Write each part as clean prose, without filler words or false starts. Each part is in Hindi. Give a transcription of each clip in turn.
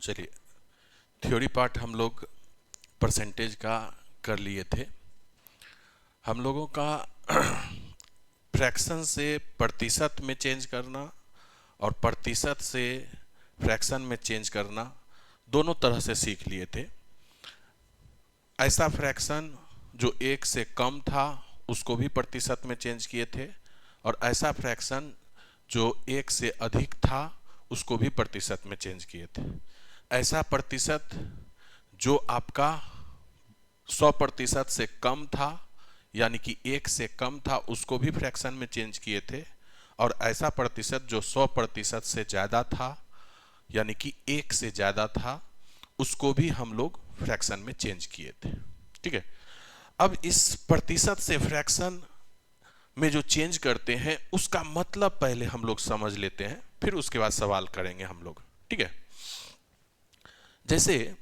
चलिए, थ्योरी पार्ट हम लोग परसेंटेज का कर लिए थे। हम लोगों का फ्रैक्शन से प्रतिशत में चेंज करना और प्रतिशत से फ्रैक्शन में चेंज करना दोनों तरह से सीख लिए थे। ऐसा फ्रैक्शन जो एक से कम था उसको भी प्रतिशत में चेंज किए थे, और ऐसा फ्रैक्शन जो एक से अधिक था उसको भी प्रतिशत में चेंज किए थे। ऐसा प्रतिशत जो आपका 100% से कम था, यानी कि एक से कम था, उसको भी फ्रैक्शन में चेंज किए थे। और ऐसा प्रतिशत जो 100% से ज़्यादा था, यानी कि एक से ज़्यादा था, उसको भी हम लोग फ्रैक्शन में चेंज किए थे। ठीक है, अब इस प्रतिशत से फ्रैक्शन में जो चेंज करते हैं उसका मतलब पहले हम लोग समझ लेते हैं, फिर उसके बाद सवाल करेंगे हम लोग। ठीक है, जैसे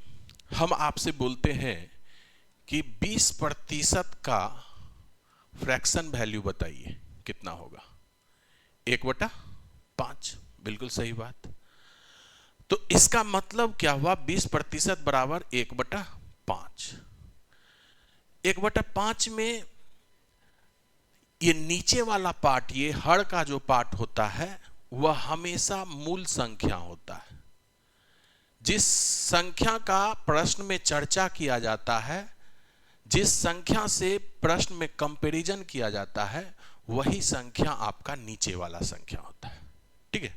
हम आपसे बोलते हैं कि 20% का फ्रैक्शन वैल्यू बताइए, कितना होगा? 1/5। बिल्कुल सही बात। तो इसका मतलब क्या हुआ? 20% बराबर 1/5। 1/5 में ये नीचे वाला पार्ट, ये हर का जो पार्ट होता है वह हमेशा मूल संख्या होता है। जिस संख्या का प्रश्न में चर्चा किया जाता है, जिस संख्या से प्रश्न में कंपैरिजन किया जाता है, वही संख्या आपका नीचे वाला संख्या होता है। ठीक है,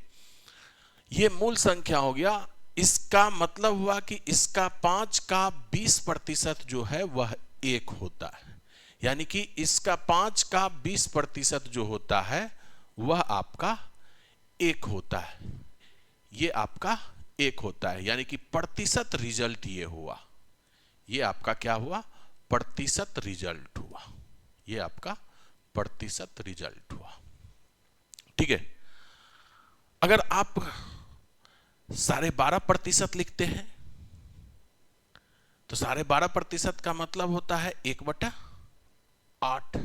ये मूल संख्या हो गया। इसका मतलब हुआ कि इसका 5 का 20% जो है वह 1 होता है, यानी कि इसका 5 का 20% जो होता है वह आपका 1 होता है। ये आपका 1 होता है, यानी कि प्रतिशत रिजल्ट ये हुआ। ये आपका क्या हुआ? प्रतिशत रिजल्ट हुआ। ये आपका प्रतिशत रिजल्ट हुआ। ठीक है, अगर आप 12.5% लिखते हैं तो 12.5% का मतलब होता है 1/8।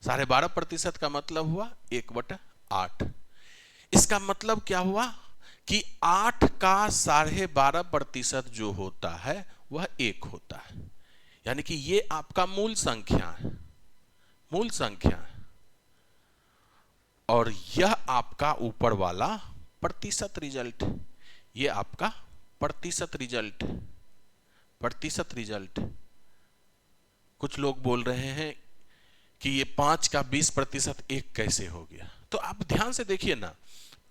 12.5% का मतलब हुआ 1/8। इसका मतलब क्या हुआ कि 8 का 12.5% जो होता है वह 1 होता है, यानी कि ये आपका मूल संख्या है। मूल संख्या है, और यह आपका ऊपर वाला प्रतिशत रिजल्ट। ये आपका प्रतिशत रिजल्ट। प्रतिशत रिजल्ट। कुछ लोग बोल रहे हैं कि ये 5 का 20% 1 कैसे हो गया? तो आप ध्यान से देखिए ना,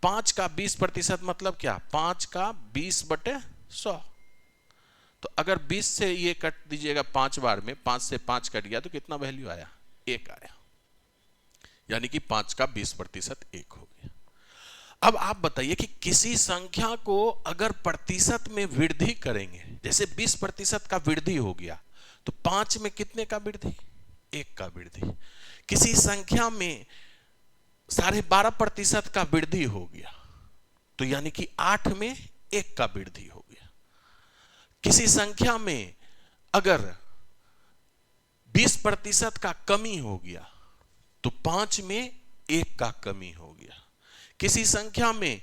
5 का 20% मतलब क्या? 5 का 20/100। तो अगर 20 से ये कट दीजिएगा 5 बार में, 5 से 5 कट गया तो कितना वैल्यू आया? 1 आया, यानी कि 5 का 20% 1 हो गया। अब आप बताइए कि किसी संख्या को अगर प्रतिशत में वृद्धि करेंगे, जैसे 20% का वृद्धि हो गया, तो 5 में कितने का वृद्धि? 1 का वृद्धि। किसी संख्या में 12.5% का वृद्धि हो गया, तो यानी कि 8 में 1 का वृद्धि हो गया। किसी संख्या में अगर 20% का कमी हो गया तो 5 में 1 का कमी हो गया। किसी संख्या में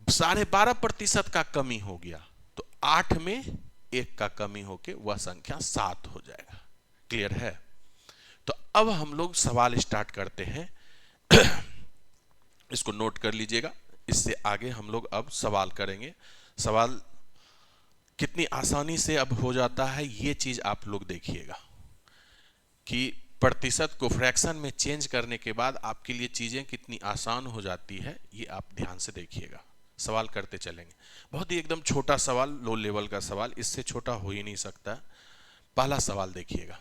12.5% का कमी हो गया तो 8 में 1 का कमी होके वह संख्या 7 हो जाएगा। क्लियर है? तो अब हम लोग सवाल स्टार्ट करते हैं। इसको नोट कर लीजिएगा, इससे आगे हम लोग अब सवाल करेंगे। सवाल कितनी आसानी से अब हो जाता है ये चीज आप लोग देखिएगा कि प्रतिशत को फ्रैक्शन में चेंज करने के बाद आपके लिए चीजें कितनी आसान हो जाती है, ये आप ध्यान से देखिएगा। सवाल करते चलेंगे। बहुत ही एकदम छोटा सवाल, लो लेवल का सवाल, इससे छोटा हो ही नहीं सकता। पहला सवाल देखिएगा,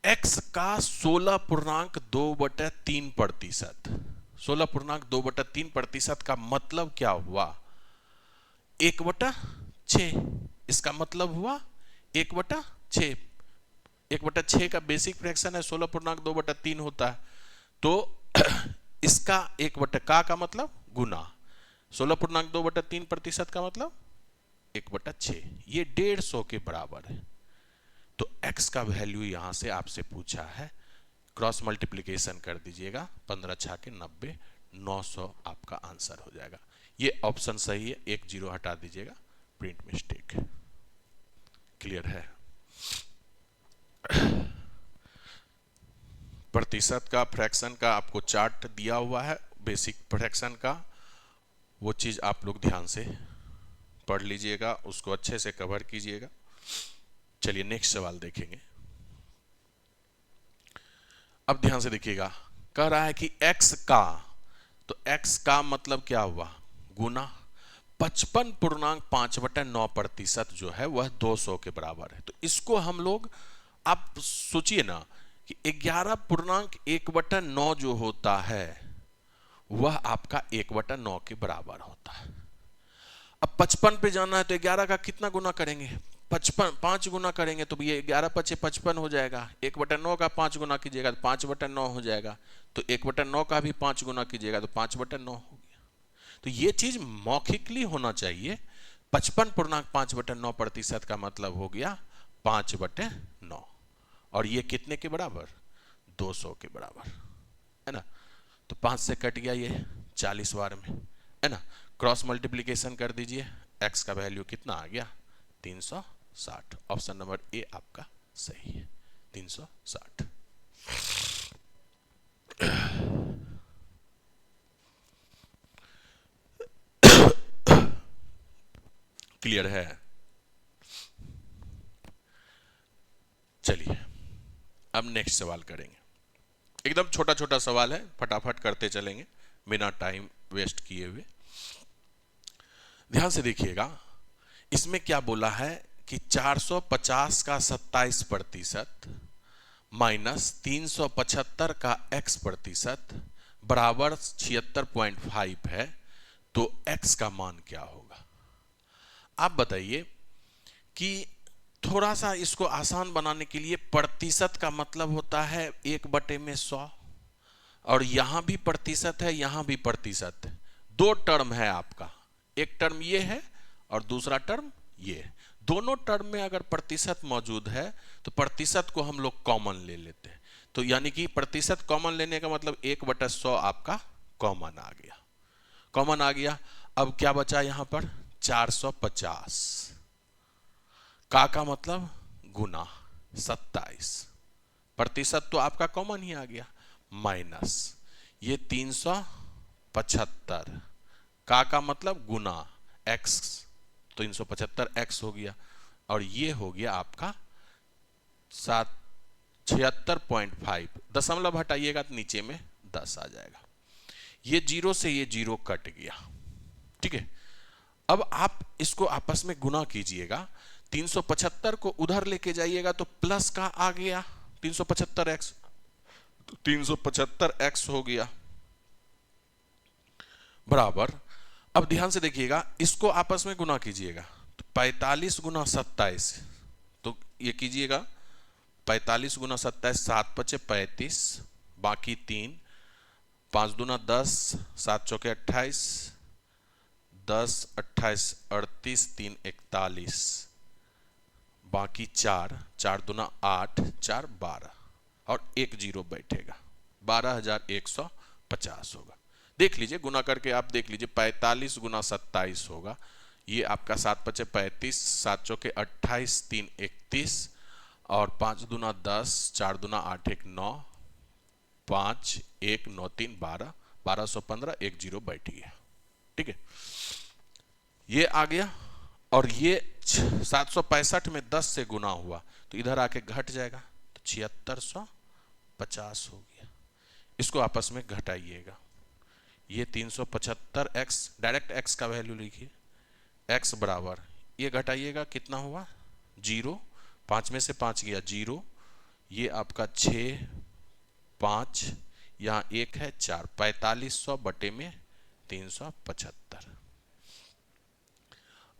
x का 16.2/3%। 16.2/3% का मतलब क्या हुआ? 1/6। इसका मतलब हुआ 1/6। 1/6 का बेसिक फ्रैक्शन है 16.2/3 होता है, तो इसका 1/का का मतलब गुना 16.2/3% का मतलब 1/6। ये 150 के बराबर है। तो x का वैल्यू यहां से आपसे पूछा है, क्रॉस मल्टीप्लीकेशन कर दीजिएगा, 15×6 = 90, 900 आपका आंसर हो जाएगा। ये ऑप्शन सही है, एक जीरो हटा दीजिएगा, प्रिंट मिस्टेक। क्लियर है? प्रतिशत का, फ्रैक्शन का आपको चार्ट दिया हुआ है, बेसिक फ्रैक्शन का, वो चीज आप लोग ध्यान से पढ़ लीजिएगा, उसको अच्छे से कवर कीजिएगा। चलिए नेक्स्ट सवाल देखेंगे। अब ध्यान से देखिएगा, कह रहा है कि x का, तो x का मतलब क्या हुआ? गुना 55.5/9% जो है वह 200 के बराबर है। तो इसको हम लोग, आप सोचिए ना कि 11.1/9 जो होता है वह आपका 1/9 के बराबर होता है। अब 55 पे जाना है तो 11 का कितना गुना करेंगे? 5 गुना करेंगे तो ये 11 पचे 55 हो जाएगा। 1/9 का 5 गुना कीजिएगा तो 5/9 हो जाएगा। तो 1/9 का भी 5 गुना कीजिएगा तो 5/9 हो गया। तो ये चीज मौखिकली होना चाहिए। 55.5/9% का मतलब हो गया 5/9, और ये कितने के बराबर? 200 के बराबर, है ना। तो 5 से कट गया ये 40 बार में, है ना। क्रॉस मल्टीप्लीकेशन कर दीजिए, x का वैल्यू कितना आ गया? 360। ऑप्शन नंबर ए आपका सही है, 360। क्लियर है? चलिए अब नेक्स्ट सवाल करेंगे। एकदम छोटा छोटा सवाल है, फटाफट करते चलेंगे बिना टाइम वेस्ट किए हुए। ध्यान से देखिएगा, इसमें क्या बोला है कि 450 का 27% माइनस 375 का x% बराबर 76.5 है। तो x का मान क्या होगा? आप बताइए कि थोड़ा सा इसको आसान बनाने के लिए, प्रतिशत का मतलब होता है 1/100, और यहां भी प्रतिशत है, यहां भी प्रतिशत है। दो टर्म है आपका, एक टर्म ये है और दूसरा टर्म ये है। दोनों टर्म में अगर प्रतिशत मौजूद है तो प्रतिशत को हम लोग कॉमन ले लेते हैं। तो यानी कि प्रतिशत कॉमन लेने का मतलब 1/100 आपका कॉमन आ गया, कॉमन आ गया। अब क्या बचा यहां पर? 450 का मतलब गुना 27, प्रतिशत तो आपका कॉमन ही आ गया, माइनस ये 375 का मतलब गुना x, 375x हो गया, और ये हो गया आपका 76.5। दशमलव हटाइएगा तो नीचे में 10 आ जाएगा। ये जीरो से ये जीरो कट गया, ठीक है। अब आप इसको आपस में गुना कीजिएगा, 375 को उधर लेके जाइएगा तो प्लस का आ गया 375x, तो 375x हो गया बराबर। अब ध्यान से देखिएगा, इसको आपस में गुना कीजिएगा तो 45 गुना 27, तो ये कीजिएगा 45 गुना 27, 7 पचे 35, बाकी 3, 5 दूना 10, 7 चौके 28, 10 28 38, 3 41, बाकी 4, 4 दूना 8, 4 12, और एक जीरो बैठेगा, 12,150 होगा। देख लीजिए, गुना करके आप देख लीजिए, 45 गुना 27 होगा, ये आपका 7 पचे 35, 7 चौके 28, 3 31, और 5 दूना 10, 4 दूना 8 1 9, 5 1 9 3 12, 1215, एक जीरो बैठ गया, ठीक है। ये आ गया, और ये 765 में 10 से गुना हुआ तो इधर आके घट जाएगा, तो 7650 हो गया। इसको आपस में घटाइएगा, ये 375x, डायरेक्ट x का वैल्यू लिखिए, x बराबर, ये घटाइएगा कितना हुआ? जीरो, 5 में से 5 गया जीरो, ये आपका 6 5, यहाँ 1 है 4, 4500 बटे में 375।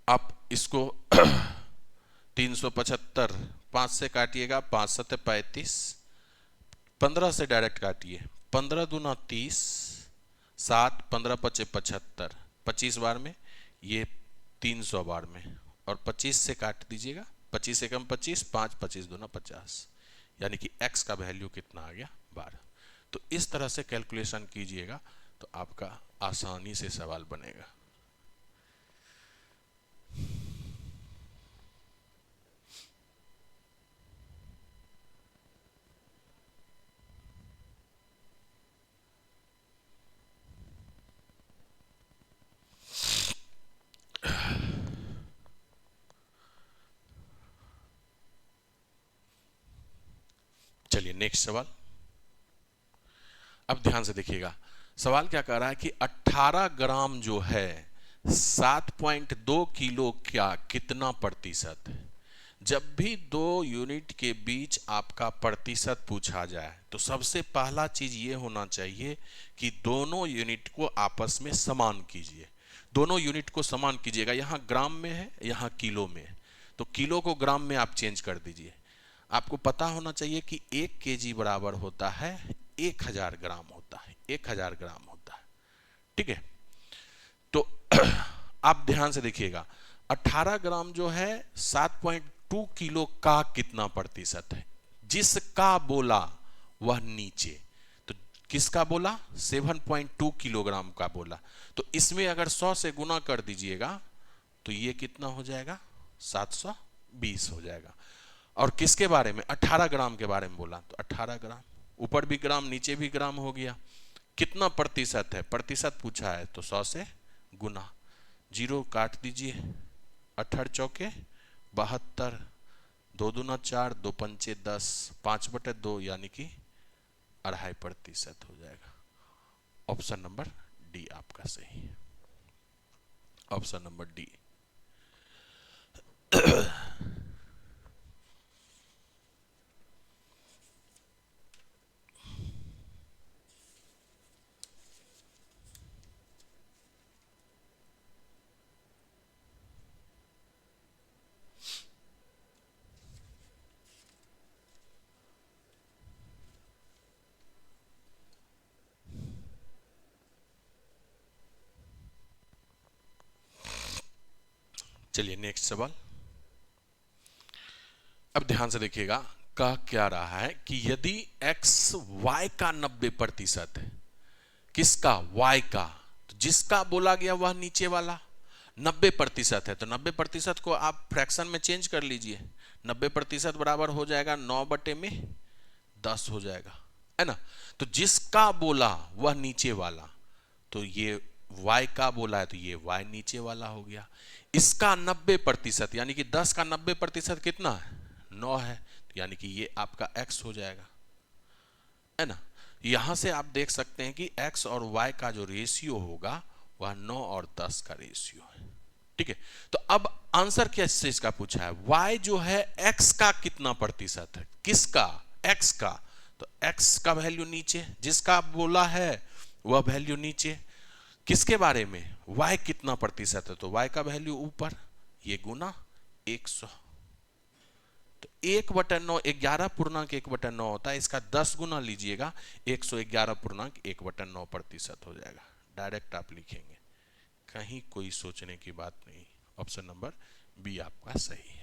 आप इसको 375 5 से काटिएगा, 5 7 35, 15 से डायरेक्ट काटिए, 15 दूना 30, 7 15 पचे 75, 25 बार में, ये 300 बार में, और 25 से काट दीजिएगा, 25 से कम 25, 5 25 दूना 50, यानी कि x का वैल्यू कितना आ गया? 12। तो इस तरह से कैलकुलेशन कीजिएगा तो आपका आसानी से सवाल बनेगा। नेक्स्ट सवाल। अब ध्यान से देखिएगा, सवाल क्या कह रहा है कि 18 ग्राम जो है 7.2 किलो क्या कितना प्रतिशत है। जब भी दो यूनिट के बीच आपका प्रतिशत पूछा जाए तो सबसे पहला चीज ये होना चाहिए कि दोनों यूनिट को आपस में समान कीजिए। दोनों यूनिट को समान कीजिएगा, यहां ग्राम में है यहां किलो में है, तो किलो को ग्राम में आप चेंज कर दीजिए। आपको पता होना चाहिए कि 1 केजी बराबर होता है 1000 ग्राम होता है, 1000 ग्राम होता है। ठीक है, तो आप ध्यान से देखिएगा, 18 ग्राम जो है 7.2 किलो का कितना प्रतिशत है। जिसका बोला वह नीचे, तो किसका बोला 7.2 किलोग्राम का बोला, तो इसमें अगर 100 से गुना कर दीजिएगा तो ये कितना हो जाएगा 720 हो जाएगा। और किसके बारे में 18 ग्राम के बारे में बोला, तो 18 ग्राम, ऊपर भी ग्राम नीचे भी ग्राम हो गया। कितना प्रतिशत है, प्रतिशत पूछा है तो 100 से गुना, जीरो काट दीजिए, 18 चौके 72, 2 दूना 4, 2 पंचे 10, 5/2 यानी कि 2.5% हो जाएगा। ऑप्शन नंबर डी आपका सही है, ऑप्शन नंबर डी। चलिए नेक्स्ट सवाल। अब ध्यान से देखिएगा, कह क्या रहा है कि यदि x y का 90% है, किसका y का, तो जिसका बोला गया वह नीचे वाला 90% है, तो 90% को आप फ्रैक्शन में चेंज कर लीजिए। 90% बराबर हो जाएगा 9/10 हो जाएगा, है ना। तो जिसका बोला वह नीचे वाला, तो ये y का बोला है तो ये y नीचे वाला हो गया। इसका 90% यानी कि 10 का 90% कितना है 9 है, यानी कि ये आपका x हो जाएगा, है ना। यहां से आप देख सकते हैं कि x और y का जो रेशियो होगा वह 9 और 10 का रेशियो है। ठीक है, तो अब आंसर किस चीज का पूछा है, y जो है x का कितना प्रतिशत है, किसका x का, तो x का वैल्यू नीचे, जिसका बोला है वह वैल्यू नीचे। किसके बारे में, y कितना प्रतिशत है, तो y का वैल्यू ऊपर, ये गुना 100, तो 1/9 11.1/9 होता है, इसका 10 गुना लीजिएगा 111.1/9% हो जाएगा। डायरेक्ट आप लिखेंगे, कहीं कोई सोचने की बात नहीं। ऑप्शन नंबर बी आपका सही है।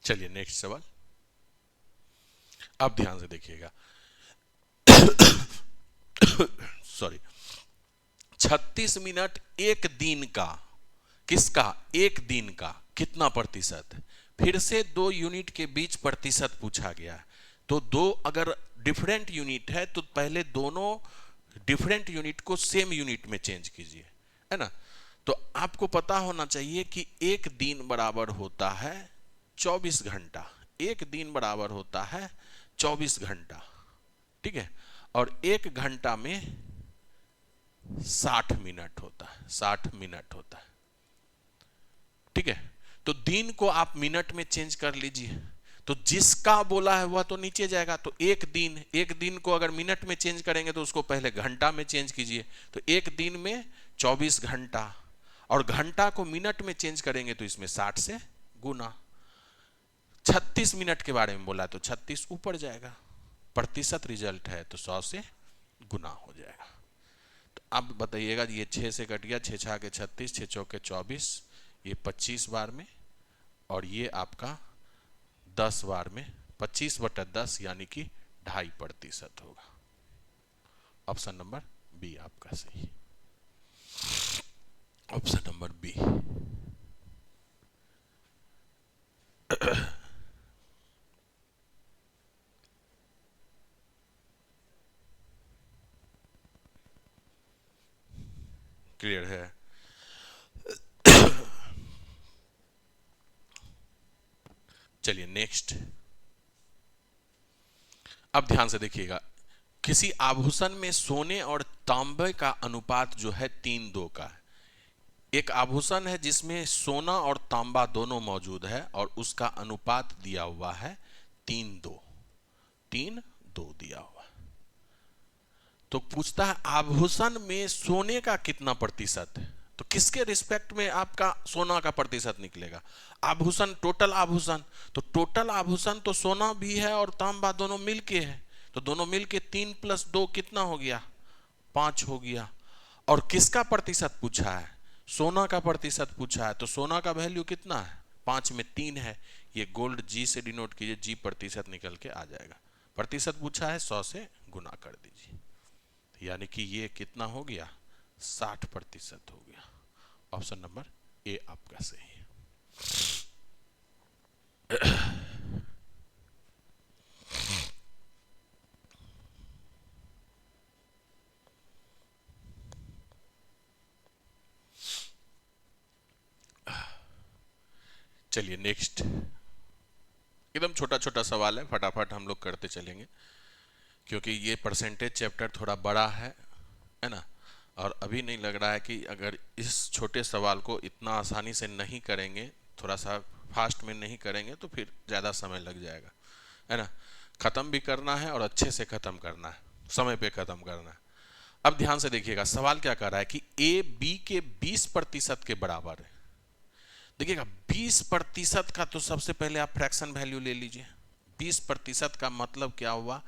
चलिए नेक्स्ट सवाल। अब ध्यान से देखिएगा, सॉरी, 36 मिनट एक दिन का, किसका, एक दिन का कितना प्रतिशत है। फिर से दो यूनिट के बीच प्रतिशत पूछा गया है, तो दो अगर डिफरेंट यूनिट है तो पहले दोनों डिफरेंट यूनिट को सेम यूनिट में चेंज कीजिए, है ना। तो आपको पता होना चाहिए कि एक दिन बराबर होता है 24 घंटा, एक दिन बराबर होता है 24 घंटा, ठीक है। और एक घंटा में 60 मिनट होता है, 60 मिनट होता है, ठीक है। तो दिन को आप मिनट में चेंज कर लीजिए, तो जिसका बोला है वह तो नीचे जाएगा। तो एक दिन को अगर मिनट में चेंज करेंगे तो उसको पहले घंटा में चेंज कीजिए, तो एक दिन में 24 घंटा, और घंटा को मिनट में चेंज करेंगे तो इसमें 60 से गुना। 36 मिनट के बारे में बोला तो 36 ऊपर जाएगा, प्रतिशत रिजल्ट है तो 100 से गुना हो जाएगा। तो अब बताइएगा, ये 6 से कट गया, 6 6 के 36, 6 चौके 24, ये 25 बार में, और ये आपका 10 बार में 25/10 यानी कि 2.5% होगा। ऑप्शन नंबर बी आपका सही। Option number B. क्लियर है? चलिए नेक्स्ट। अब ध्यान से देखिएगा, किसी आभूषण में सोने और तांबे का अनुपात जो है 3:2 का है। एक आभूषण है जिसमें सोना और तांबा दोनों मौजूद है और उसका अनुपात दिया हुआ है 3:2। 3:2 दिया हुआ है। तो पूछता है आभूषण में सोने का कितना प्रतिशत है, तो किसके रिस्पेक्ट में आपका सोना का प्रतिशत निकलेगा? आभूषण, टोटल आभूषण, तो टोटल आभूषण तो सोना भी है और तांबा दोनों मिलके है, तो दोनों मिलके 3 + 2 कितना हो गया? 5 हो गया। और किसका प्रतिशत पूछा है? सोना का प्रतिशत पूछा है, तो सोना का वैल्यू कितना है? 5 में 3 है। ये गोल्ड जी से डिनोट कीजिए, जी प्रतिशत निकल के आ जाएगा। प्रतिशत पूछा है, 100 से गुना कर दीजिए, यानी कि ये कितना हो गया? 60% हो गया। ऑप्शन नंबर ए आपका सही है। चलिए नेक्स्ट। एकदम छोटा छोटा सवाल है, फटाफट हम लोग करते चलेंगे क्योंकि ये परसेंटेज चैप्टर थोड़ा बड़ा है ना। और अभी नहीं लग रहा है कि अगर इस छोटे सवाल को इतना आसानी से नहीं करेंगे, थोड़ा सा फास्ट में नहीं करेंगे, तो फिर ज़्यादा समय लग जाएगा, है ना। ख़त्म भी करना है और अच्छे से ख़त्म करना है, समय पे ख़त्म करना है। अब ध्यान से देखिएगा, सवाल क्या कर रहा है कि ए बी के 20% के बराबर है। देखिएगा 20% का तो सबसे पहले आप फ्रैक्शन वैल्यू ले लीजिए। 20% का मतलब क्या हुआ?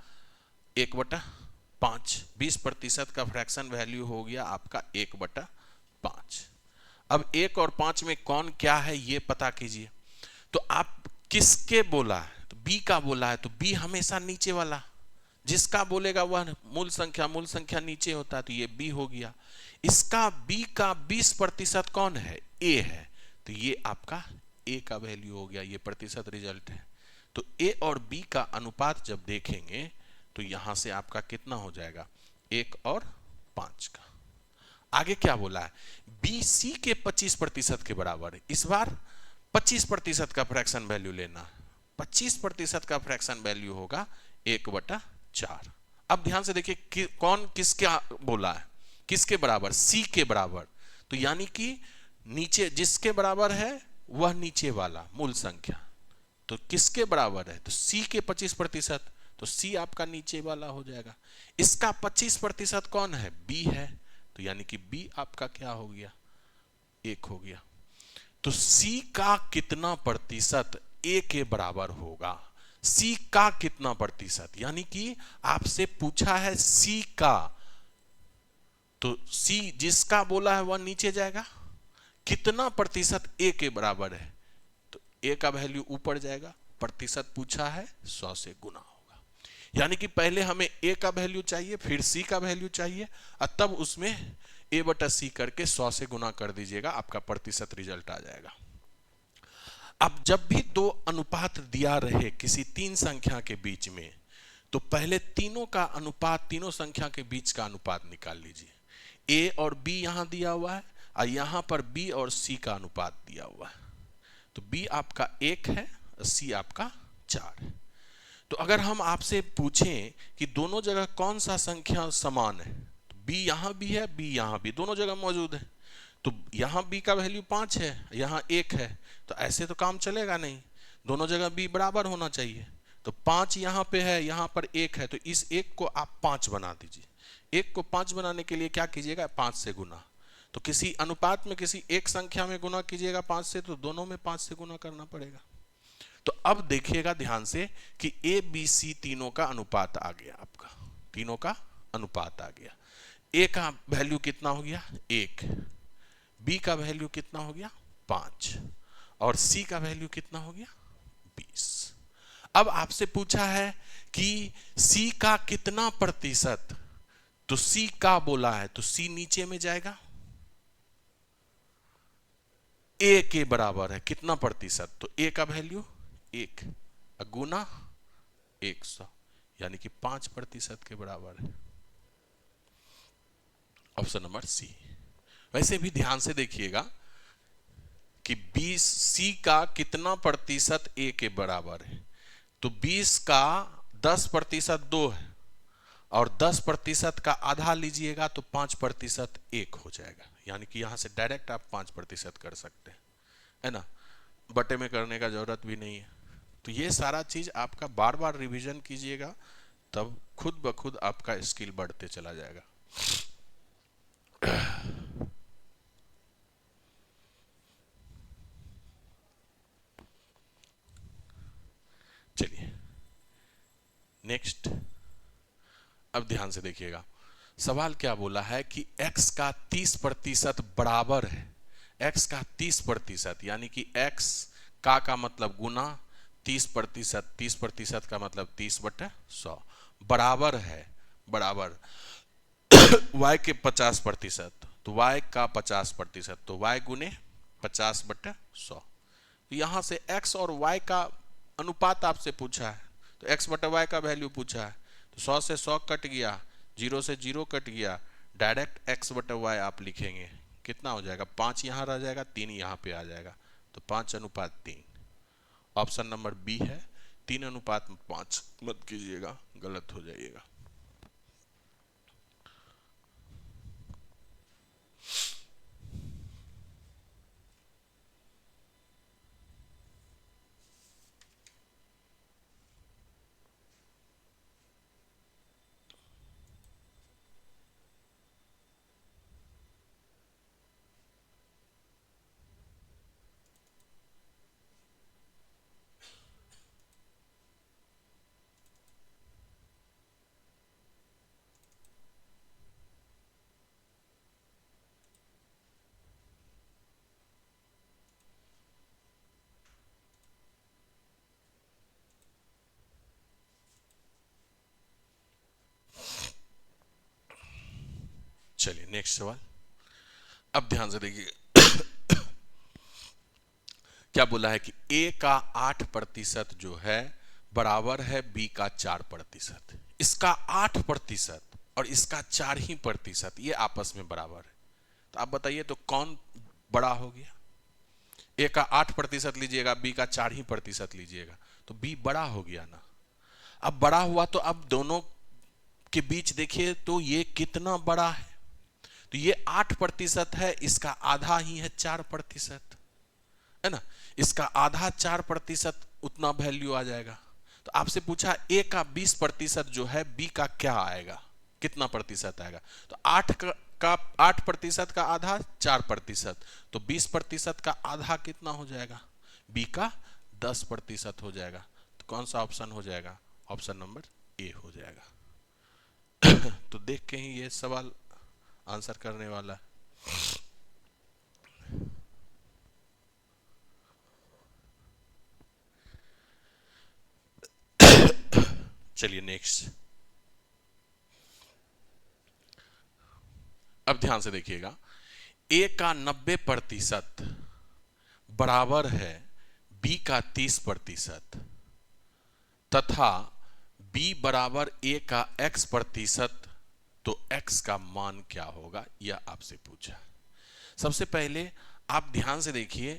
1/5। 20% का फ्रैक्शन वैल्यू हो गया आपका 1/5। अब 1 और 5 में कौन क्या है ये पता कीजिए। तो आप किसके बोला है? तो बी का बोला है, तो बी हमेशा नीचे वाला, जिसका बोलेगा वह मूल संख्या नीचे होता है, तो ये बी हो गया। इसका बी का 20% कौन है? ए है, तो ये आपका ए का वैल्यू हो गया, ये प्रतिशत रिजल्ट है। तो ए और बी का अनुपात जब देखेंगे तो यहां से आपका कितना हो जाएगा? 1 और 5 का। आगे क्या बोला है? बी सी के 25% के बराबर है। इस बार 25% का फ्रैक्शन वैल्यू लेना है। 25% का फ्रैक्शन वैल्यू होगा 1/4। अब ध्यान से देखिए कौन किसके बोला है, किसके बराबर? सी के बराबर। तो यानी कि नीचे जिसके बराबर है वह नीचे वाला मूल संख्या, तो किसके बराबर है? तो सी के 25%, तो सी आपका नीचे वाला हो जाएगा। इसका 25% कौन है? बी है, तो यानी कि बी आपका क्या हो गया? 1 हो गया। तो सी का कितना प्रतिशत ए के बराबर होगा? सी का कितना प्रतिशत, यानी कि आपसे पूछा है सी का, तो सी जिसका बोला है वह नीचे जाएगा। कितना प्रतिशत ए के बराबर है? तो ए का वैल्यू ऊपर जाएगा। प्रतिशत पूछा है, 100 से गुना होगा। यानी कि पहले हमें ए का वैल्यू चाहिए, फिर सी का वैल्यू चाहिए, और तब उसमें a/c करके 100 से गुना कर दीजिएगा, आपका प्रतिशत रिजल्ट आ जाएगा। अब जब भी दो अनुपात दिया रहे किसी 3 संख्या के बीच में, तो पहले तीनों का अनुपात, तीनों संख्या के बीच का अनुपात निकाल लीजिए। ए और बी यहां दिया हुआ है और यहां पर बी और सी का अनुपात दिया हुआ है। तो बी आपका 1 है, सी आपका 4 है। तो अगर हम आपसे पूछें कि दोनों जगह कौन सा संख्या समान है, तो बी यहां भी है, बी यहां भी, दोनों जगह मौजूद है। तो यहां बी का वैल्यू 5 है, यहां 1 है, तो ऐसे तो काम चलेगा नहीं, दोनों जगह बी बराबर होना चाहिए। तो 5 यहां पे है, यहां पर 1 है, तो इस 1 को आप 5 बना दीजिए। 1 को 5 बनाने के लिए क्या कीजिएगा? 5 से गुना। तो किसी अनुपात में किसी एक संख्या में गुना कीजिएगा 5 से, तो दोनों में 5 से गुना करना पड़ेगा। तो अब देखिएगा ध्यान से कि ए बी सी तीनों का अनुपात आ गया, आपका तीनों का अनुपात आ गया। ए का वैल्यू कितना हो गया? 1। बी का वैल्यू कितना हो गया? 5। और सी का वैल्यू कितना हो गया? 20। अब आपसे पूछा है कि सी का कितना प्रतिशत, तो सी का बोला है, तो सी नीचे में जाएगा, ए के बराबर है कितना प्रतिशत, तो ए का वैल्यू 1 गुना 100 यानी कि 5% के बराबर है। Option number C. वैसे भी ध्यान से देखिएगा कि 20 सी का कितना प्रतिशत ए के बराबर है, तो 20 का 10% 2 है और 10% का आधा लीजिएगा तो 5% 1 हो जाएगा, यानी कि यहां से डायरेक्ट आप 5% कर सकते हैं, है ना, बटे में करने का जरूरत भी नहीं है। तो ये सारा चीज आपका बार बार रिवीजन कीजिएगा, तब खुद ब खुद आपका स्किल बढ़ते चला जाएगा। चलिए नेक्स्ट, अब ध्यान से देखिएगा सवाल क्या बोला है कि x का 30% बराबर है, x का 30% यानी कि x का मतलब गुना 30%, 30% का मतलब 30/100 बराबर है, बराबर y के 50%, तो y का 50%, तो y गुने 50/100। यहां से x और y का अनुपात आपसे पूछा है, तो x/y का वैल्यू पूछा है, तो 100 से 100 कट गया, 0 से 0 कट गया, डायरेक्ट x/y आप लिखेंगे, कितना हो जाएगा, 5 यहां रह जाएगा, 3 यहां पे आ जाएगा, तो 5:3। ऑप्शन नंबर बी है, 3:5 मत कीजिएगा, गलत हो जाइएगा। चलिए नेक्स्ट सवाल, अब ध्यान से देखिए क्या बोला है कि a का 8% जो है बराबर है b का 4%, इसका 8% और इसका 4% ये आपस में बराबर है, तो आप बताइए तो कौन बड़ा हो गया, a का 8% लीजिएगा, b का 4% लीजिएगा, तो b बड़ा हो गया ना। अब बड़ा हुआ तो अब दोनों के बीच देखिए तो ये कितना बड़ा है, तो ये 8% है, इसका आधा ही है 4%, है ना, इसका आधा 4% उतना वैल्यू आ जाएगा। तो आपसे पूछा a का 20% जो है b का क्या आएगा, कितना प्रतिशत आएगा, तो 8% का आधा 4%, तो 20% का आधा कितना हो जाएगा, b का 10% हो जाएगा, तो कौन सा ऑप्शन हो जाएगा, ऑप्शन नंबर ए हो जाएगा। तो देख के ही ये सवाल आंसर करने वाला है। चलिए नेक्स्ट, अब ध्यान से देखिएगा a का 90% बराबर है b का 30% तथा b बराबर a का x%, तो x का मान क्या होगा, यह आपसे पूछा। सबसे पहले आप ध्यान से देखिए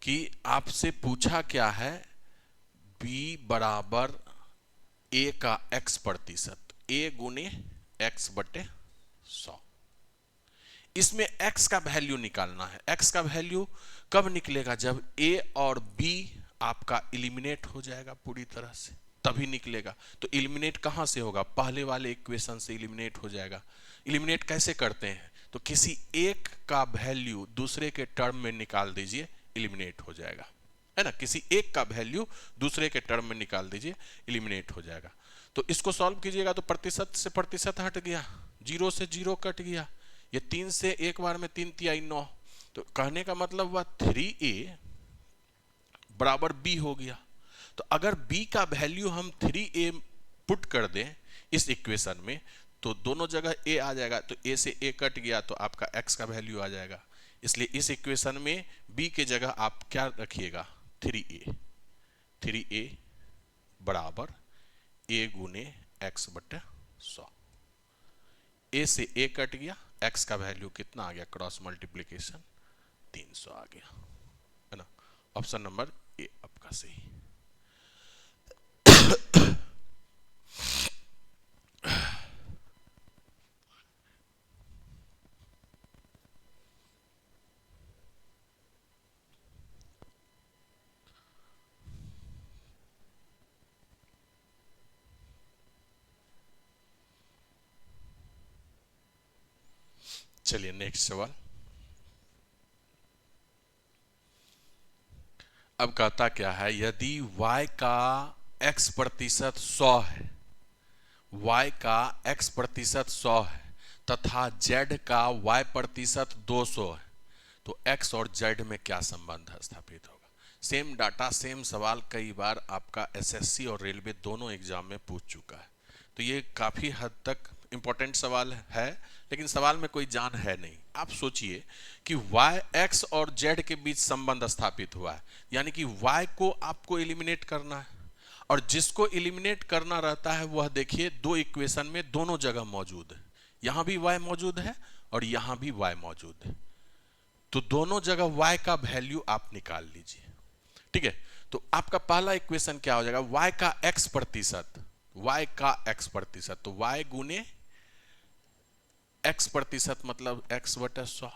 कि आपसे पूछा क्या है, b बराबर a का x%, a गुने x/100, इसमें x का वैल्यू निकालना है। x का वैल्यू कब निकलेगा, जब a और b आपका इलिमिनेट हो जाएगा पूरी तरह से, तभी निकलेगा। तो इलिमिनेट कहां से होगा, पहले वाले इक्वेशन से इलिमिनेट हो जाएगा। इलिमिनेट कैसे करते हैं, तो किसी एक का वैल्यू दूसरे के टर्म में निकाल दीजिए, इलिमिनेट हो जाएगा, है ना, किसी एक का वैल्यू दूसरे के टर्म में निकाल दीजिए, इलिमिनेट हो जाएगा। तो इसको सॉल्व कीजिएगा तो प्रतिशत से प्रतिशत हट गया, 0 से 0 कट गया, ये 3 से एक बार में 3 तिहाई 9, तो कहने का मतलब हुआ 3a बराबर b हो गया। तो अगर b का वैल्यू हम 3a पुट कर दें इस इक्वेशन में, तो दोनों जगह a आ जाएगा, तो a से a कट गया तो आपका x का वैल्यू आ जाएगा। इसलिए इस इक्वेशन में b के जगह आप क्या रखिएगा, 3a। 3a बराबर a गुने x बटे 100। a से a कट गया, x का वैल्यू कितना आ गया, क्रॉस मल्टीप्लीकेशन 300 आ गया, है ना। ऑप्शन नंबर ए आपका सही। चलिए नेक्स्ट सवाल। अब कहता क्या है, यदि y का x प्रतिशत 100 है, y का x प्रतिशत 100 है तथा z का y प्रतिशत 200 है, तो x और z में क्या संबंध स्थापित होगा। सेम डाटा सेम सवाल कई बार आपका एसएससी और रेलवे दोनों एग्जाम में पूछ चुका है, तो ये काफ़ी हद तक इंपॉर्टेंट सवाल है, लेकिन सवाल में कोई जान है नहीं। आप सोचिए कि y x और z के बीच संबंध स्थापित हुआ है, यानी कि y को आपको एलिमिनेट करना है, और जिसको एलिमिनेट करना रहता है वह देखिए दो इक्वेशन में दोनों जगह मौजूद है, यहां भी y मौजूद है और यहां भी y मौजूद है, तो दोनों जगह y का वैल्यू आप निकाल लीजिए। ठीक है, तो आपका पहला इक्वेशन क्या हो जाएगा, y का x प्रतिशत, y का x प्रतिशत, तो y गुने x प्रतिशत मतलब x बटे 100,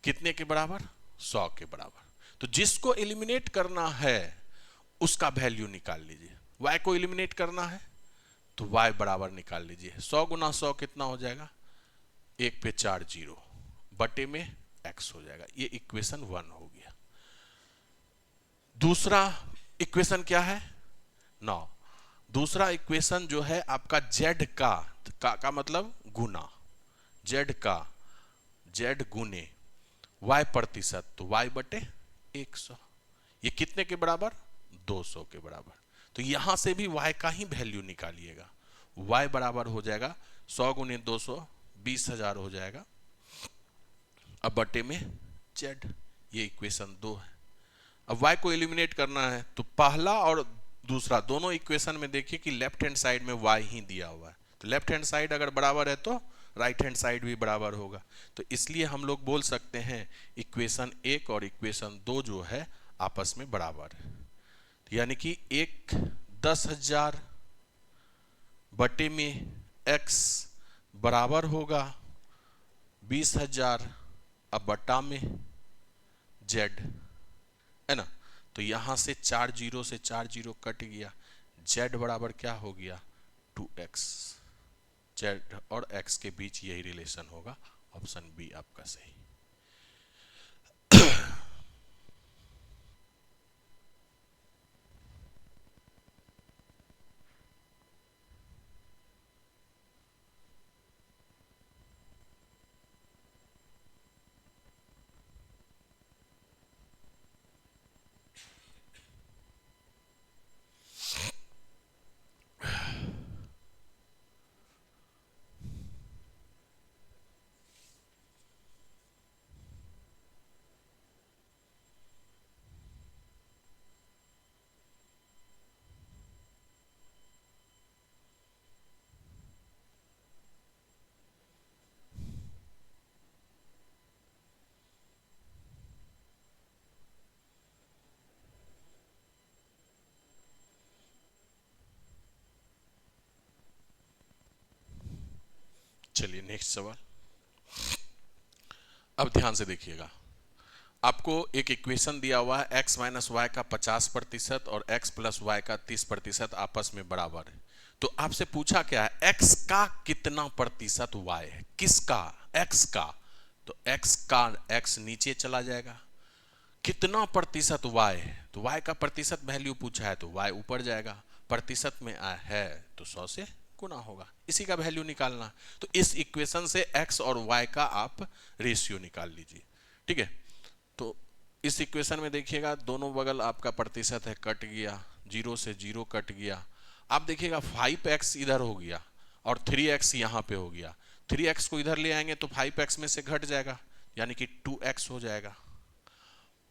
कितने के बराबर, 100 के बराबर। तो जिसको एलिमिनेट करना है उसका वैल्यू निकाल लीजिए। y को एलिमिनेट करना है तो y बराबर निकाल लीजिए, 100 गुना 100 कितना हो जाएगा, 1 पे 4 जीरो, बटे में x हो जाएगा। ये इक्वेशन 1 हो गया। दूसरा इक्वेशन क्या है, 9। दूसरा इक्वेशन जो है आपका z का मतलब गुना, z का z गुने y प्रतिशत, तो y बटे 100, ये कितने के बराबर, 200 के बराबर। तो यहां से भी y का ही वैल्यू निकालिएगा, y बराबर हो जाएगा 100 गुने 200, 20,000 हो जाएगा, अब बटे में z, ये इक्वेशन 2 है। अब y को एलिमिनेट करना है तो पहला और दूसरा दोनों इक्वेशन में देखिए कि लेफ्ट हैंड साइड में y ही दिया हुआ है, तो लेफ्ट हैंड साइड अगर बराबर है तो राइट हैंड साइड भी बराबर होगा, तो इसलिए हम लोग बोल सकते हैं इक्वेशन 1 और इक्वेशन 2 जो है आपस में बराबर है। तो यानी कि एक 10,000 बटे में x बराबर होगा 20,000 अब बटा में z, है ना। तो यहां से 4 जीरो से 4 जीरो कट गया, z बराबर क्या हो गया, 2x। z और x के बीच यही रिलेशन होगा, ऑप्शन बी आपका सही। चलिए नेक्स्ट सवाल। अब ध्यान से देखिएगा, आपको एक इक्वेशन दिया हुआ है x माइनस वाई का 50% और x प्लस वाई का 30% आपस में बराबर है। तो आपसे पूछा क्या है, x का कितना प्रतिशत y है, किसका, x का, तो x का x नीचे चला जाएगा, कितना प्रतिशत y है, तो y का प्रतिशत वैल्यू पूछा है तो y ऊपर जाएगा, प्रतिशत में है तो 100 से गुना होगा, इसी का वैल्यू निकालना। तो इस इक्वेशन से x और y का आप रेशियो निकाल लीजिए। ठीक है, तो इस इक्वेशन में देखिएगा दोनों बगल आपका प्रतिशत है, कट गया, 0 से 0 कट गया। आप देखिएगा 5x इधर हो गया और 3x यहाँ पे हो गया, 3x को इधर ले आएंगे तो 5x में से घट जाएगा, यानी कि 2x हो जाएगा।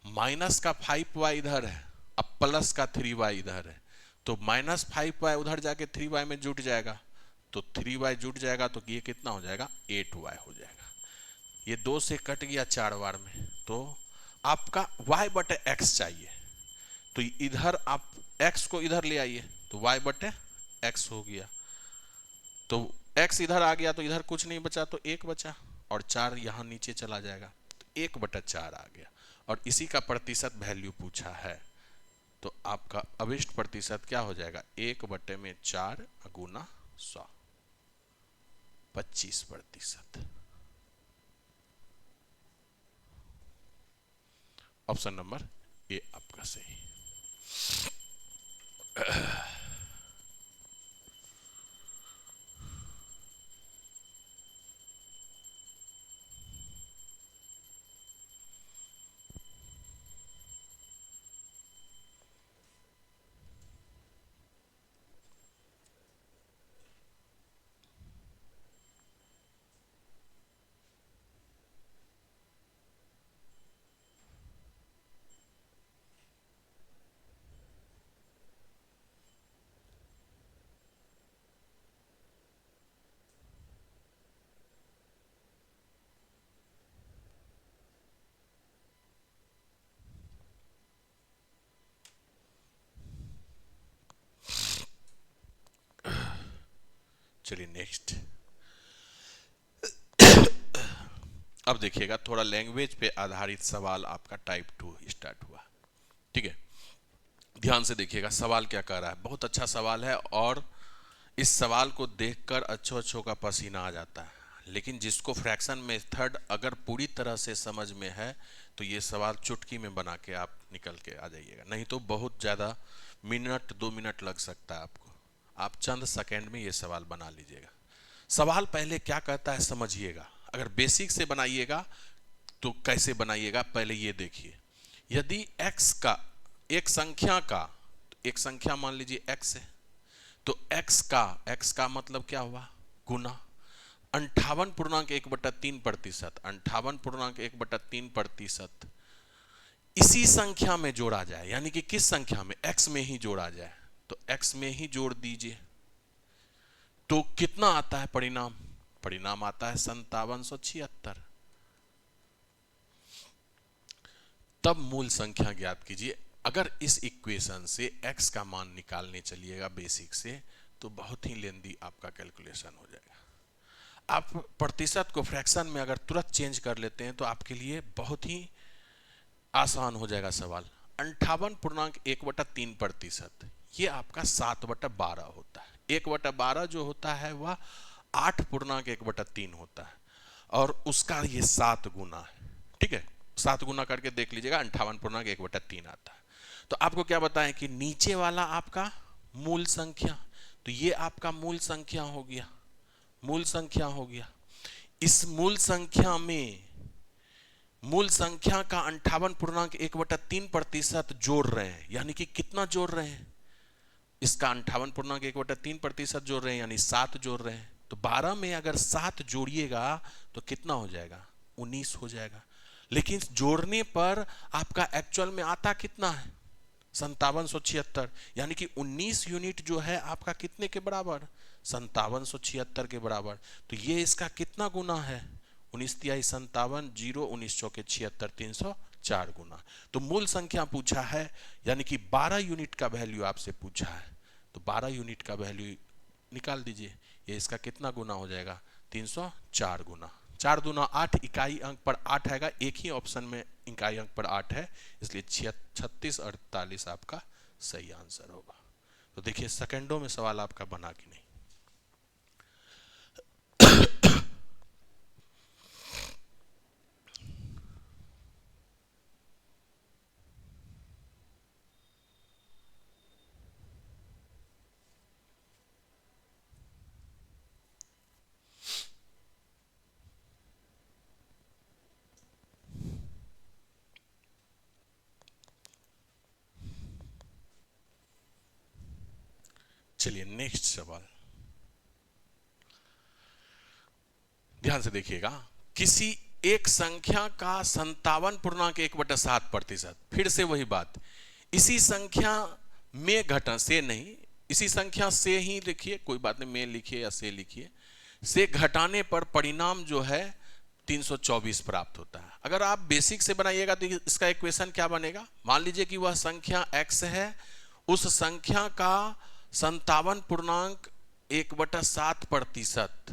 माइनस का 5y इधर है, अब प्लस का 3y इधर है, तो -5y उधर जाके 3y में जुट जाएगा, तो 3y जुट जाएगा, तो ये कितना हो जाएगा, 8y हो जाएगा। ये 2 से कट गया 4 बार में, तो आपका y बटे x चाहिए, तो इधर आप x को इधर ले आइए, तो y बटे x हो गया, तो x इधर आ गया, तो इधर कुछ नहीं बचा, तो 1 बचा, और 4 यहां नीचे चला जाएगा, तो 1/4 आ गया, और इसी का प्रतिशत वैल्यू पूछा है, तो आपका अभिष्ट प्रतिशत क्या हो जाएगा, 1/4 गुना 100, 25%। ऑप्शन नंबर ए आपका सही। चलिए नेक्स्ट। अब देखिएगा, थोड़ा लैंग्वेज पे आधारित सवाल आपका टाइप 2 स्टार्ट हुआ, ठीक है। ध्यान से देखिएगा सवाल क्या कह रहा है, बहुत अच्छा सवाल है, और इस सवाल को देखकर अच्छों का पसीना आ जाता है, लेकिन जिसको फ्रैक्शन मेथड अगर पूरी तरह से समझ में है, तो ये सवाल चुटकी में बना के आप निकल के आ जाइएगा, नहीं तो बहुत ज़्यादा मिनट 2 मिनट लग सकता है आपको, आप चंद सेकंड में ये सवाल बना लीजिएगा। सवाल पहले क्या कहता है समझिएगा, अगर बेसिक से बनाइएगा तो कैसे बनाइएगा पहले ये देखिए। यदि x का एक संख्या मान लीजिए x है, तो x का मतलब क्या हुआ, गुना 58.1/3%, 58.1/3% इसी संख्या में जोड़ा जाए, यानी कि किस संख्या में, x में ही जोड़ा जाए, तो x में ही जोड़ दीजिए, तो कितना आता है परिणाम, परिणाम आता है 5776। तब मूल संख्या ज्ञात कीजिए। अगर इस इक्वेशन से x का मान निकालने चलिएगा बेसिक से, तो बहुत ही लेंदी आपका कैलकुलेशन हो जाएगा। आप प्रतिशत को फ्रैक्शन में अगर तुरंत चेंज कर लेते हैं तो आपके लिए बहुत ही आसान हो जाएगा सवाल। 58.1/3%, ये आपका 7/12 होता है, 1/12 जो होता है वह 8.1/3 होता है, और उसका ये 7 गुना है, ठीक है, 7 गुना करके देख लीजिएगा, 58.1/3 आता है। तो आपको क्या बताएं कि नीचे वाला आपका मूल संख्या, तो ये आपका मूल संख्या हो गया, मूल संख्या हो गया। इस मूल संख्या में मूल संख्या का 58.1/3% जोड़ रहे हैं, यानी कि कितना जोड़ रहे हैं, इसका 58.1/3% जोड़ रहे हैं, यानी 7 जोड़ रहे हैं, तो 12 में अगर 7 जोड़िएगा तो कितना हो जाएगा, 19 हो जाएगा। लेकिन जोड़ने पर आपका एक्चुअल में आता कितना है, 5776, यानी कि 19 यूनिट जो है आपका कितने के बराबर, 5776 के बराबर। तो ये इसका कितना गुना है, 19 तिहाई 57, 0 19 चौके 76, 304 गुना। तो मूल संख्या पूछा है, यानी कि 12 यूनिट का वैल्यू आपसे पूछा है, तो 12 यूनिट का वैल्यू निकाल दीजिए, ये इसका कितना गुना हो जाएगा, 304 गुना। 4 दूना 8, इकाई अंक पर 8 आएगा, एक ही ऑप्शन में इकाई अंक पर 8 है, इसलिए 36 और 48 आपका सही आंसर होगा। तो देखिए सेकंडों में सवाल आपका बना कि नहीं। चलिए नेक्स्ट सवाल ध्यान से देखिएगा। किसी एक संख्या का 57.1/7%। फिर से वही बात, इसी संख्या में घटा, से नहीं, इसी संख्या से ही लिखिए, कोई बात नहीं, में लिखिए या से लिखिए, से घटाने पर परिणाम जो है 324 प्राप्त होता है। अगर आप बेसिक से बनाइएगा तो इसका इक्वेशन क्या बनेगा, मान लीजिए कि वह संख्या x है, उस संख्या का 57.1/7%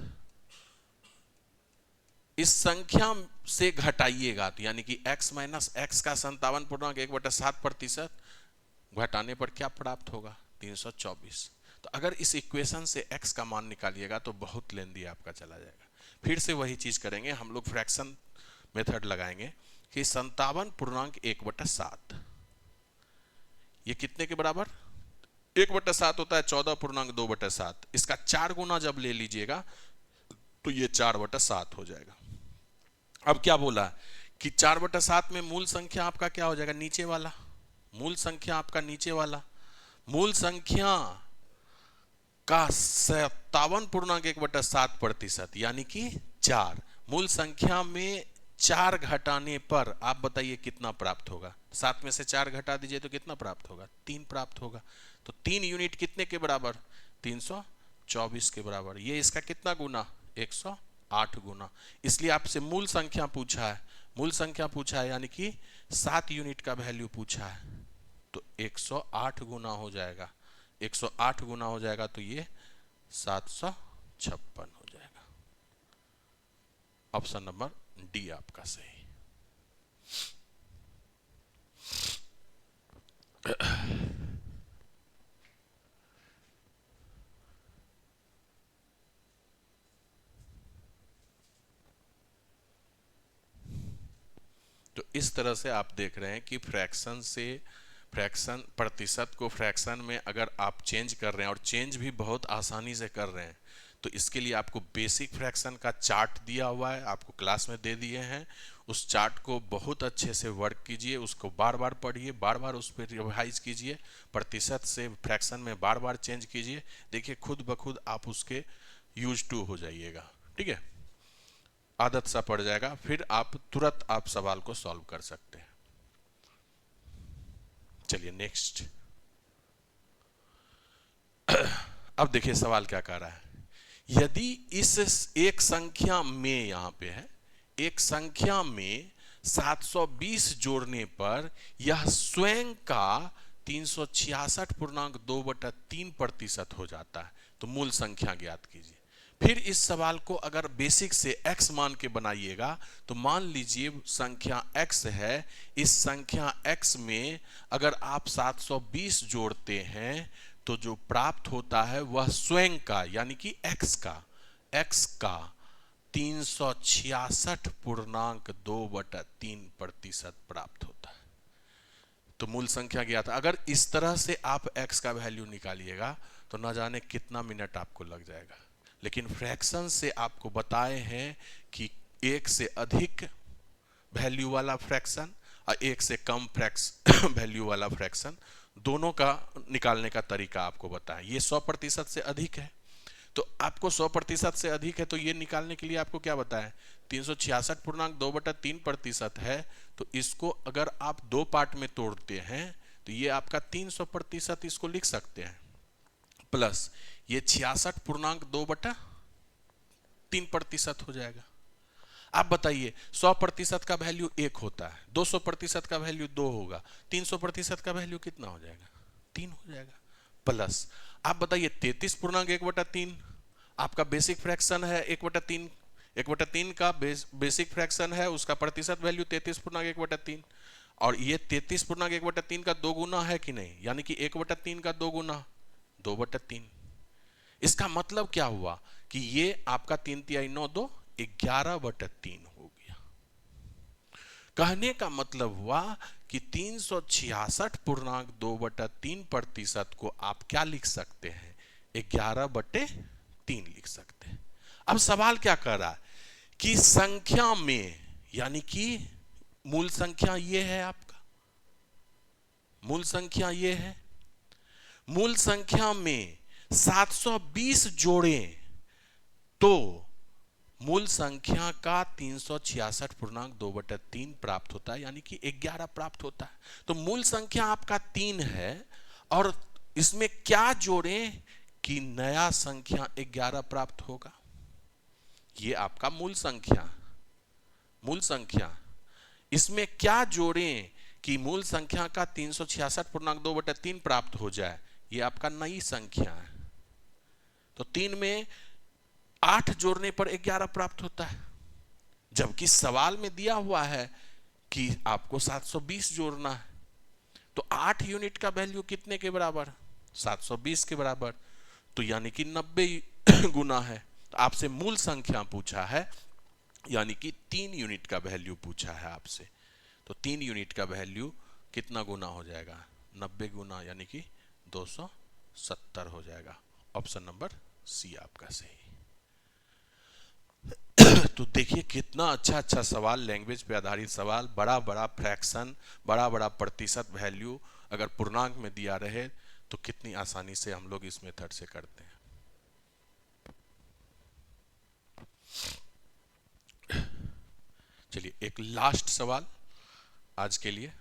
इस संख्या से घटाइएगा, तो यानी कि x माइनस एक्स का 57.1/7% घटाने पर क्या प्राप्त होगा, 324। तो अगर इस इक्वेशन से x का मान निकालिएगा तो बहुत लेंदी आपका चला जाएगा। फिर से वही चीज करेंगे, हम लोग फ्रैक्शन मेथड लगाएंगे कि 57.1/7 ये कितने के बराबर, 1/7 होता है 14.2/7, इसका 4 गुना जब ले लीजिएगा तो ये 4/7 हो जाएगा। अब क्या बोला कि 4/7 में मूल संख्या आपका क्या हो जाएगा, नीचे वाला, मूल संख्या आपका नीचे वाला, मूल संख्या का 57.1/7% यानी कि 4, मूल संख्या में 4 घटाने पर आप बताइए कितना प्राप्त होगा, 7 में से 4 घटा दीजिए तो कितना प्राप्त होगा, 3 प्राप्त होगा। तो 3 यूनिट कितने के बराबर, 324 के बराबर। ये इसका कितना गुना, 108 गुना। इसलिए आपसे मूल संख्या पूछा है, मूल संख्या पूछा है यानी कि 7 यूनिट का वैल्यू पूछा है, तो 108 गुना हो जाएगा, 108 गुना हो जाएगा तो ये 756 हो जाएगा। ऑप्शन नंबर डी आपका सही। तो इस तरह से आप देख रहे हैं कि फ्रैक्शन से, फ्रैक्शन प्रतिशत को फ्रैक्शन में अगर आप चेंज कर रहे हैं और चेंज भी बहुत आसानी से कर रहे हैं, तो इसके लिए आपको बेसिक फ्रैक्शन का चार्ट दिया हुआ है, आपको क्लास में दे दिए हैं। उस चार्ट को बहुत अच्छे से वर्क कीजिए, उसको बार बार पढ़िए, बार बार उस पर रिवाइज कीजिए, प्रतिशत से फ्रैक्शन में बार बार चेंज कीजिए। देखिए खुद ब खुद आप उसके यूज टू हो जाइएगा, ठीक है, आदत सा पड़ जाएगा, फिर आप तुरंत आप सवाल को सॉल्व कर सकते हैं। चलिए नेक्स्ट। अब देखिए सवाल क्या कह रहा है, यदि इस एक संख्या में, यहां पे है, एक संख्या में 720 जोड़ने पर यह स्वयं का 366.2/3% हो जाता है, तो मूल संख्या ज्ञात कीजिए। फिर इस सवाल को अगर बेसिक से x मान के बनाइएगा तो मान लीजिए संख्या x है, इस संख्या x में अगर आप 720 जोड़ते हैं तो जो प्राप्त होता है वह स्वयं का यानी कि x का 366.2/3% प्राप्त होता है। तो मूल संख्या ज्ञात। अगर इस तरह से आप x का वैल्यू निकालिएगा तो ना जाने कितना मिनट आपको लग जाएगा, लेकिन फ्रैक्शन से आपको बताए हैं कि एक से अधिक वैल्यू वाला फ्रैक्शन और एक से कम वैल्यू वाला फ्रैक्शन, दोनों का निकालने का तरीका आपको बताएं। ये 100% से अधिक है, तो आपको 100% से अधिक है तो ये निकालने के लिए आपको क्या बताएं, 366.2/3% है, तो इसको अगर आप 2 पार्ट में तोड़ते हैं तो ये आपका 300% इसको लिख सकते हैं, प्लस ये 66.2/3% हो जाएगा। आप बताइए 100% का वैल्यू 1 होता है, 200% का वैल्यू 2 होगा, 300% का वैल्यू कितना हो जाएगा, 3 हो जाएगा। प्लस आप बताइए 33.1/3 आपका बेसिक फ्रैक्शन है, 1/3, 1/3 का बेसिक फ्रैक्शन है, उसका प्रतिशत वैल्यू 33.1/3, और ये 33.1/3 का 2 गुना है कि नहीं, यानी कि 1/3 का 2 गुना 2/3। इसका मतलब क्या हुआ कि ये आपका 3 तिहाई 9 2 11/3 हो गया। कहने का मतलब हुआ कि 366.2/3% को आप क्या लिख सकते हैं, 11/3 लिख सकते हैं। अब सवाल क्या कर रहा है कि संख्या में, यानी कि मूल संख्या ये है, आपका मूल संख्या ये है, मूल संख्या में 720 जोड़ें तो मूल संख्या का 366.2/3 प्राप्त होता है, यानी कि 11 प्राप्त होता है। तो मूल संख्या आपका 3 है और इसमें क्या जोड़ें कि नया संख्या 11 प्राप्त होगा। ये आपका मूल संख्या इसमें क्या जोड़ें कि मूल संख्या का 366.2/3 प्राप्त हो जाए। ये आपका नई संख्या है। तो 3 में 8 जोड़ने पर 11 प्राप्त होता है, जबकि सवाल में दिया हुआ है कि आपको 720 जोड़ना है। तो 8 यूनिट का वैल्यू कितने के बराबर, 720 के बराबर। तो यानी कि 90 गुना है। तो आपसे मूल संख्या पूछा है, यानी कि 3 यूनिट का वैल्यू पूछा है आपसे। तो 3 यूनिट का वैल्यू कितना गुना हो जाएगा, 90 गुना, यानी कि 270 हो जाएगा। ऑप्शन नंबर सी आपका सही। तो देखिए कितना अच्छा सवाल, लैंग्वेज पे आधारित सवाल, बड़ा बड़ा फ्रैक्शन, बड़ा बड़ा प्रतिशत वैल्यू अगर पूर्णांक में दिया रहे तो कितनी आसानी से हम लोग इस मेथड से करते हैं। चलिए एक लास्ट सवाल आज के लिए,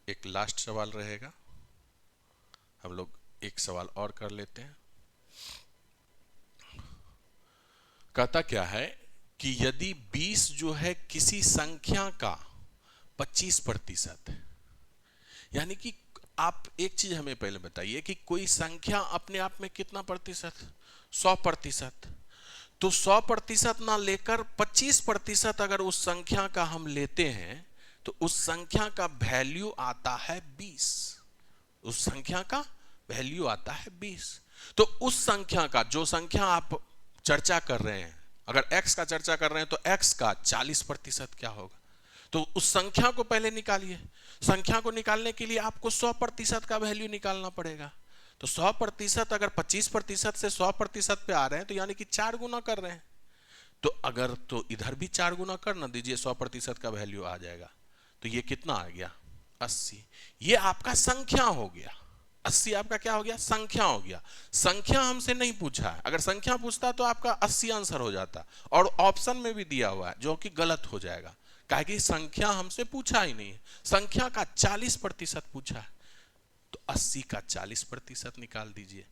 एक लास्ट सवाल रहेगा। हम लोग एक सवाल और कर लेते हैं। कहता क्या है कि यदि 20 जो है किसी संख्या का 25%, यानी कि आप एक चीज हमें पहले बताइए कि कोई संख्या अपने आप में कितना प्रतिशत, 100%। तो 100% ना लेकर 25% अगर उस संख्या का हम लेते हैं तो उस संख्या का वैल्यू आता है 20। उस संख्या का वैल्यू आता है 20। तो उस संख्या का, जो संख्या आप चर्चा कर रहे हैं, अगर x का चर्चा कर रहे हैं तो x का 40% क्या होगा। तो उस संख्या को पहले निकालिए। संख्या को निकालने के लिए आपको 100% का वैल्यू निकालना पड़ेगा। तो 100% अगर 25% से 100% पे आ रहे हैं तो यानी कि 4 गुना कर रहे हैं। तो अगर तो इधर भी 4 गुना कर ना दीजिए, 100% का वैल्यू आ जाएगा। तो ये कितना आ गया, 80। ये आपका संख्या हो गया। 80 आपका क्या हो गया, संख्या हो गया। संख्या हमसे नहीं पूछा है। अगर संख्या पूछता तो आपका 80 आंसर हो जाता, और ऑप्शन में भी दिया हुआ है जो कि गलत हो जाएगा, काहे कि संख्या हमसे पूछा ही नहीं है। संख्या का 40% पूछा है। तो 80 का 40% निकाल दीजिए।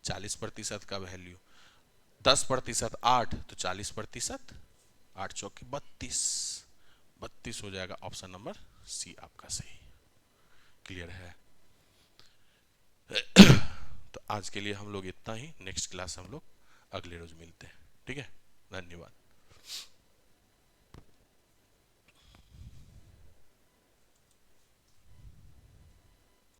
40% का वैल्यू 10% 8, तो 40%, 8 चौके 32 हो जाएगा। ऑप्शन नंबर सी आपका सही। क्लियर है। तो आज के लिए हम लोग इतना ही। नेक्स्ट क्लास हम लोग अगले रोज मिलते हैं। ठीक है, धन्यवाद।